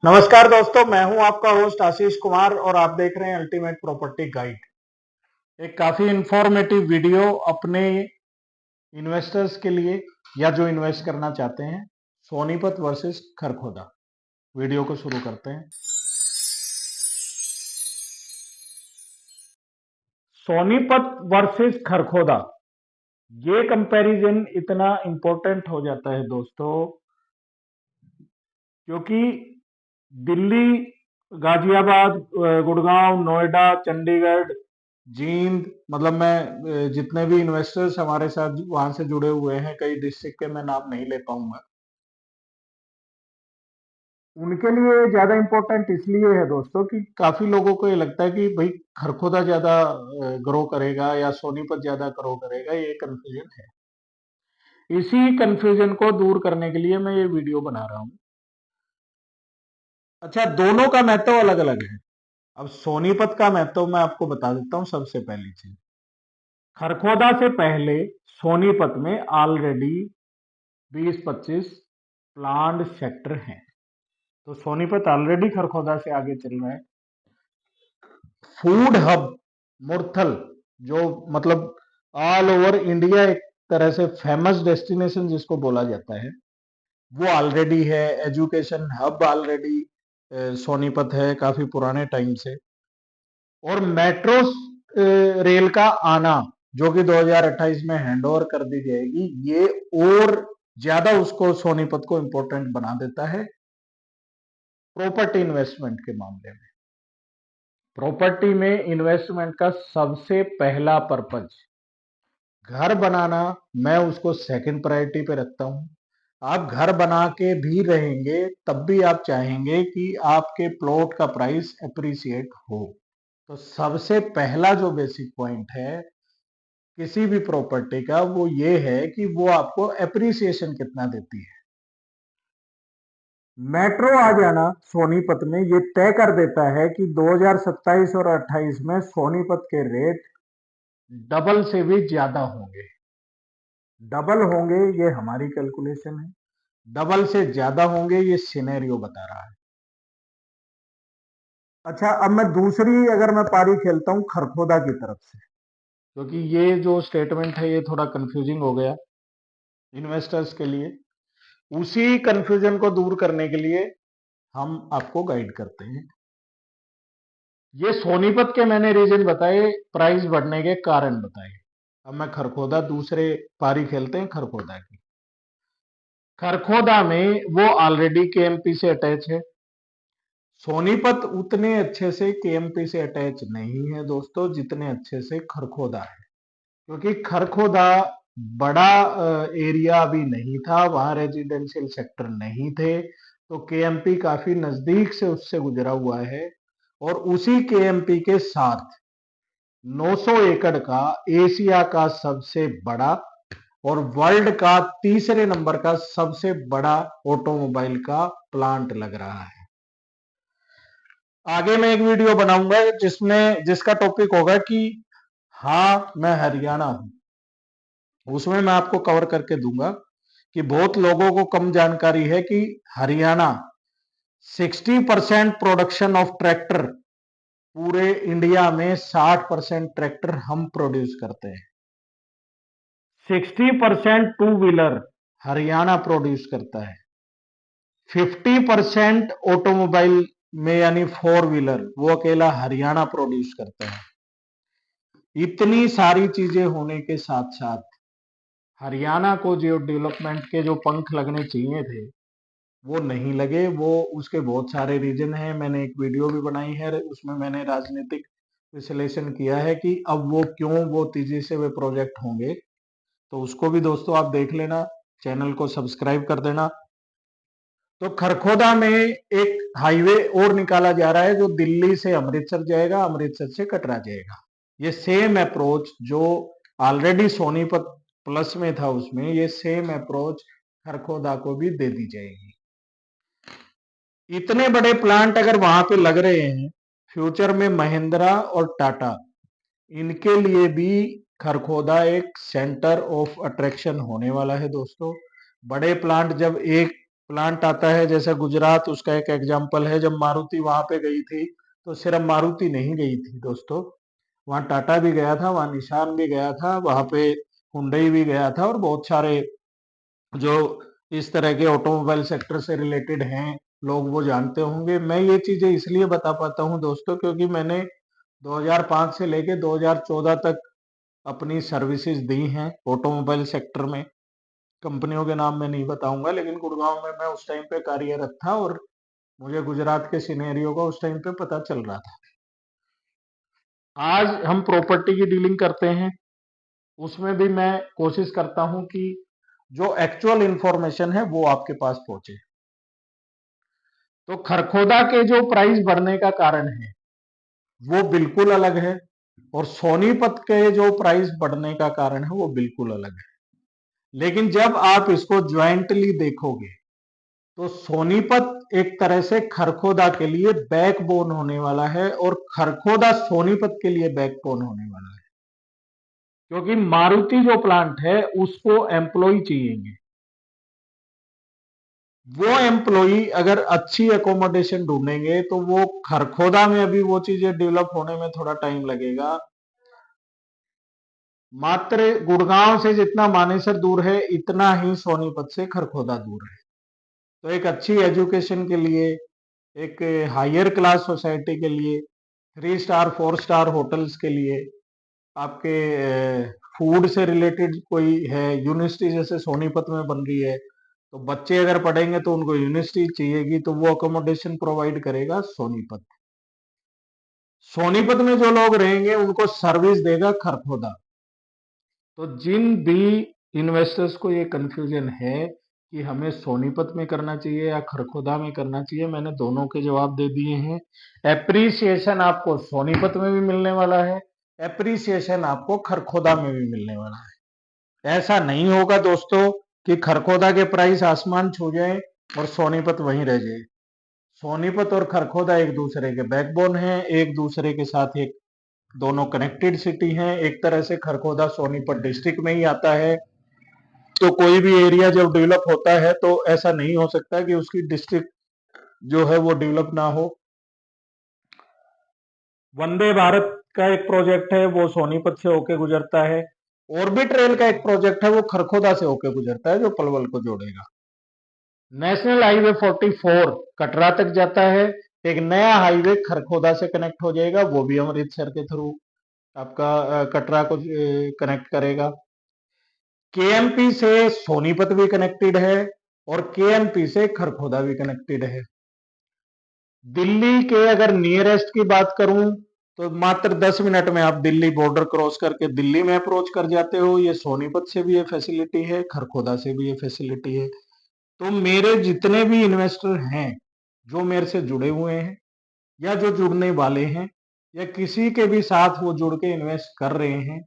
नमस्कार दोस्तों, मैं हूं आपका होस्ट आशीष कुमार और आप देख रहे हैं अल्टीमेट प्रॉपर्टी गाइड। एक काफी इंफॉर्मेटिव वीडियो अपने इन्वेस्टर्स के लिए या जो इन्वेस्ट करना चाहते हैं। सोनीपत वर्सेस खरखोदा। वीडियो को शुरू करते हैं। सोनीपत वर्सेस खरखोदा, ये कंपैरिजन इतना इंपॉर्टेंट हो जाता है दोस्तों, क्योंकि दिल्ली, गाजियाबाद, गुड़गांव, नोएडा, चंडीगढ़, जींद, मतलब मैं जितने भी इन्वेस्टर्स हमारे साथ वहां से जुड़े हुए हैं, कई डिस्ट्रिक्ट के मैं नाम नहीं ले पाऊंगा, उनके लिए ज्यादा इंपॉर्टेंट इसलिए है दोस्तों कि काफी लोगों को ये लगता है कि भाई खरखोदा ज्यादा ग्रो करेगा या सोनीपत ज्यादा ग्रो करेगा। ये कंफ्यूजन है। इसी कंफ्यूजन को दूर करने के लिए मैं ये वीडियो बना रहा हूं। अच्छा, दोनों का महत्व अलग अलग है। अब सोनीपत का महत्व मैं आपको बता देता हूं। सबसे पहली चीज, खरखोदा से पहले सोनीपत में ऑलरेडी 20-25 प्लांट सेक्टर हैं। तो सोनीपत ऑलरेडी खरखोदा से आगे चल रहा है। फूड हब मुरथल, जो मतलब ऑल ओवर इंडिया एक तरह से फेमस डेस्टिनेशन जिसको बोला जाता है, वो ऑलरेडी है। एजुकेशन हब ऑलरेडी सोनीपत है काफी पुराने टाइम से। और मेट्रो रेल का आना, जो कि 2028 में हैंडओवर कर दी जाएगी, ये और ज्यादा उसको सोनीपत को इंपॉर्टेंट बना देता है प्रॉपर्टी इन्वेस्टमेंट के मामले में। प्रॉपर्टी में इन्वेस्टमेंट का सबसे पहला पर्पज घर बनाना, मैं उसको सेकंड प्रायोरिटी पे रखता हूं। आप घर बना के भी रहेंगे तब भी आप चाहेंगे कि आपके प्लॉट का प्राइस एप्रिसिएट हो। तो सबसे पहला जो बेसिक पॉइंट है किसी भी प्रॉपर्टी का, वो ये है कि वो आपको एप्रिसिएशन कितना देती है। मेट्रो आ जाना सोनीपत में ये तय कर देता है कि 2027 और 28 में सोनीपत के रेट डबल से भी ज्यादा होंगे। डबल होंगे ये हमारी कैलकुलेशन है, डबल से ज्यादा होंगे ये सिनेरियो बता रहा है। अच्छा, अब मैं दूसरी अगर मैं पारी खेलता हूं खरखोदा की तरफ से, क्योंकि ये जो स्टेटमेंट है ये थोड़ा कंफ्यूजिंग हो गया इन्वेस्टर्स के लिए। उसी कंफ्यूजन को दूर करने के लिए हम आपको गाइड करते हैं। ये सोनीपत के मैंने रीजन बताए, प्राइस बढ़ने के कारण बताए। अब मैं खरखोदा दूसरे पारी खेलते हैं खरखोदा की। खरखोदा में वो ऑलरेडी केएमपी से अटैच है। सोनीपत उतने अच्छे से केएमपी से अटैच नहीं है दोस्तों जितने अच्छे से खरखोदा है, क्योंकि खरखोदा बड़ा एरिया अभी नहीं था, वहां रेजिडेंशियल सेक्टर नहीं थे। तो केएमपी काफी नजदीक से उससे गुजरा हुआ है। और उसी केएमपी के साथ 900 एकड़ का एशिया का सबसे बड़ा और वर्ल्ड का तीसरे नंबर का सबसे बड़ा ऑटोमोबाइल का प्लांट लग रहा है। आगे मैं एक वीडियो बनाऊंगा जिसका टॉपिक होगा कि हाँ मैं हरियाणा हूं। उसमें मैं आपको कवर करके दूंगा कि बहुत लोगों को कम जानकारी है कि हरियाणा 60% प्रोडक्शन ऑफ ट्रैक्टर, पूरे इंडिया में 60% ट्रैक्टर हम प्रोड्यूस करते हैं। 60% टू व्हीलर हरियाणा प्रोड्यूस करता है। 50% ऑटोमोबाइल में यानी फोर व्हीलर वो अकेला हरियाणा प्रोड्यूस करता है। इतनी सारी चीजें होने के साथ साथ हरियाणा को जो डेवलपमेंट के जो पंख लगने चाहिए थे वो नहीं लगे। वो उसके बहुत सारे रीजन हैं। मैंने एक वीडियो भी बनाई है, उसमें मैंने राजनीतिक विश्लेषण किया है कि अब वो क्यों वो तेजी से वे प्रोजेक्ट होंगे। तो उसको भी दोस्तों आप देख लेना, चैनल को सब्सक्राइब कर देना। तो खरखोदा में एक हाईवे और निकाला जा रहा है जो दिल्ली से अमृतसर जाएगा, अमृतसर से कटरा जाएगा। ये सेम अप्रोच जो ऑलरेडी सोनीपत प्लस में था उसमें, ये सेम अप्रोच खरखोदा को भी दे दी जाएगी। इतने बड़े प्लांट अगर वहां पे लग रहे हैं, फ्यूचर में महिंद्रा और टाटा, इनके लिए भी खरखोदा एक सेंटर ऑफ अट्रैक्शन होने वाला है दोस्तों। बड़े प्लांट जब एक प्लांट आता है, जैसे गुजरात उसका एक एग्जाम्पल है। जब मारुति वहां पे गई थी तो सिर्फ मारुति नहीं गई थी दोस्तों, वहां टाटा भी गया था, वहां निशान भी गया था, वहां पे हुंडई भी गया था, और बहुत सारे जो इस तरह के ऑटोमोबाइल सेक्टर से रिलेटेड हैं लोग वो जानते होंगे। मैं ये चीजें इसलिए बता पाता हूं दोस्तों क्योंकि मैंने 2005 से लेके 2014 तक अपनी सर्विसेज दी हैं ऑटोमोबाइल सेक्टर में। कंपनियों के नाम मैं नहीं बताऊंगा, लेकिन गुड़गांव में मैं उस टाइम पे कार्यरत था और मुझे गुजरात के सिनेरियो का उस टाइम पे पता चल रहा था। आज हम प्रॉपर्टी की डीलिंग करते हैं, उसमें भी मैं कोशिश करता हूं कि जो एक्चुअल इंफॉर्मेशन है वो आपके पास पहुंचे। तो खरखोदा के जो प्राइस बढ़ने का कारण है वो बिल्कुल अलग है, और सोनीपत के जो प्राइस बढ़ने का कारण है वो बिल्कुल अलग है। लेकिन जब आप इसको ज्वाइंटली देखोगे तो सोनीपत एक तरह से खरखोदा के लिए बैकबोन होने वाला है, और खरखोदा सोनीपत के लिए बैकबोन होने वाला है, क्योंकि मारुति जो प्लांट है उसको एम्प्लॉय चाहिए। वो एम्प्लॉय अगर अच्छी एकोमोडेशन ढूंढेंगे तो वो खरखोदा में अभी वो चीजें डेवलप होने में थोड़ा टाइम लगेगा। मात्र गुड़गांव से जितना मानेसर दूर है इतना ही सोनीपत से खरखोदा दूर है। तो एक अच्छी एजुकेशन के लिए, एक हायर क्लास सोसाइटी के लिए, 3 स्टार 4 स्टार होटल्स के लिए, आपके फूड से रिलेटेड कोई है, यूनिवर्सिटी जैसे सोनीपत में बन रही है, तो बच्चे अगर पढ़ेंगे तो उनको यूनिवर्सिटी चाहिएगी, तो वो अकोमोडेशन प्रोवाइड करेगा सोनीपत। सोनीपत में जो लोग रहेंगे उनको सर्विस देगा खरखोदा। तो जिन भी इन्वेस्टर्स को ये कंफ्यूजन है कि हमें सोनीपत में करना चाहिए या खरखोदा में करना चाहिए, मैंने दोनों के जवाब दे दिए हैं। एप्रिसिएशन आपको सोनीपत में भी मिलने वाला है, एप्रिसिएशन आपको खरखोदा में भी मिलने वाला है। ऐसा नहीं होगा दोस्तों कि खरखोदा के प्राइस आसमान छू जाए और सोनीपत वहीं रह जाए। सोनीपत और खरखोदा एक दूसरे के बैकबोन हैं, एक दूसरे के साथ एक दोनों कनेक्टेड सिटी हैं। एक तरह से खरखोदा सोनीपत डिस्ट्रिक्ट में ही आता है। तो कोई भी एरिया जब डेवलप होता है तो ऐसा नहीं हो सकता कि उसकी डिस्ट्रिक्ट जो है वो डेवलप ना हो। वंदे भारत का एक प्रोजेक्ट है वो सोनीपत से होके गुजरता है। ऑर्बिट रेल का एक प्रोजेक्ट है वो खरखोदा से होके गुजरता है जो पलवल को जोड़ेगा। नेशनल हाईवे 44 कटरा तक जाता है। एक नया हाईवे खरखोदा से कनेक्ट हो जाएगा, वो भी अमृतसर के थ्रू आपका कटरा को कनेक्ट करेगा। केएमपी से सोनीपत भी कनेक्टेड है और केएमपी से खरखोदा भी कनेक्टेड है। दिल्ली के अगर नियरेस्ट की बात करूं तो मात्र 10 मिनट में आप दिल्ली बॉर्डर क्रॉस करके दिल्ली में अप्रोच कर जाते हो। ये सोनीपत से भी ये फैसिलिटी है, खरखोदा से भी ये फैसिलिटी है। तो मेरे जितने भी इन्वेस्टर हैं जो मेरे से जुड़े हुए हैं या जो जुड़ने वाले हैं या किसी के भी साथ वो जुड़ के इन्वेस्ट कर रहे हैं,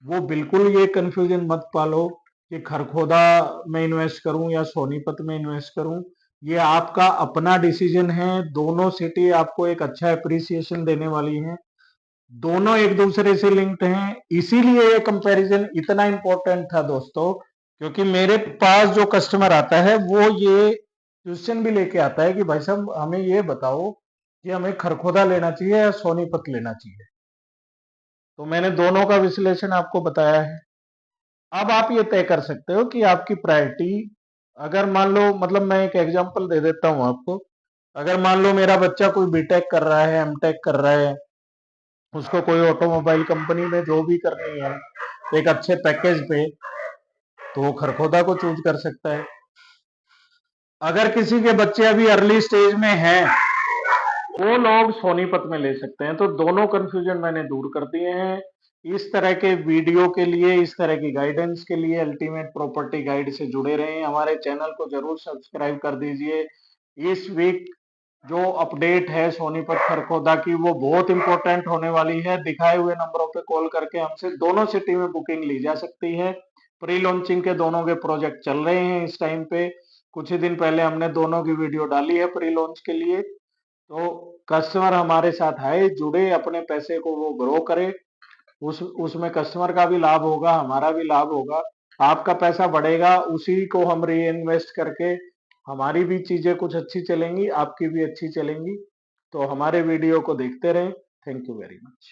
वो बिल्कुल ये कंफ्यूजन मत पालो कि खरखोदा में इन्वेस्ट करूं या सोनीपत में इन्वेस्ट करूं। ये आपका अपना डिसीजन है। दोनों सिटी आपको एक अच्छा एप्रिसिएशन देने वाली हैं, दोनों एक दूसरे से लिंक्ड हैं। इसीलिए ये कंपैरिजन इतना इंपॉर्टेंट था दोस्तों, क्योंकि मेरे पास जो कस्टमर आता है वो ये क्वेश्चन भी लेके आता है कि भाई साहब हमें ये बताओ कि हमें खरखोदा लेना चाहिए या सोनीपत लेना चाहिए। तो मैंने दोनों का विश्लेषण आपको बताया है। अब आप ये तय कर सकते हो कि आपकी प्रायोरिटी, अगर मान लो, मतलब मैं एक एग्जांपल दे देता हूं आपको। अगर मान लो मेरा बच्चा कोई बीटेक कर रहा है, एमटेक कर रहा है, उसको कोई ऑटोमोबाइल कंपनी में जो भी करनी है एक अच्छे पैकेज पे, तो वो खरखोदा को चूज कर सकता है। अगर किसी के बच्चे अभी अर्ली स्टेज में हैं वो लोग सोनीपत में ले सकते हैं। तो दोनों कंफ्यूजन मैंने दूर कर दिए हैं। इस तरह के वीडियो के लिए, इस तरह की गाइडेंस के लिए अल्टीमेट प्रॉपर्टी गाइड से जुड़े रहें। हमारे चैनल को जरूर सब्सक्राइब कर दीजिए। इस वीक जो अपडेट है सोनीपत खरखोदा की वो बहुत इंपॉर्टेंट होने वाली है। दिखाए हुए नंबरों पे कॉल करके हमसे दोनों सिटी में बुकिंग ली जा सकती है। प्री लॉन्चिंग के दोनों के प्रोजेक्ट चल रहे हैं इस टाइम पे। कुछ ही दिन पहले हमने दोनों की वीडियो डाली है प्री लॉन्च के लिए। तो कस्टमर हमारे साथ आए, जुड़े, अपने पैसे को वो ग्रो करे, उसमें कस्टमर का भी लाभ होगा, हमारा भी लाभ होगा, आपका पैसा बढ़ेगा, उसी को हम री इन्वेस्ट करके हमारी भी चीजें कुछ अच्छी चलेंगी, आपकी भी अच्छी चलेंगी। तो हमारे वीडियो को देखते रहें। Thank you very much.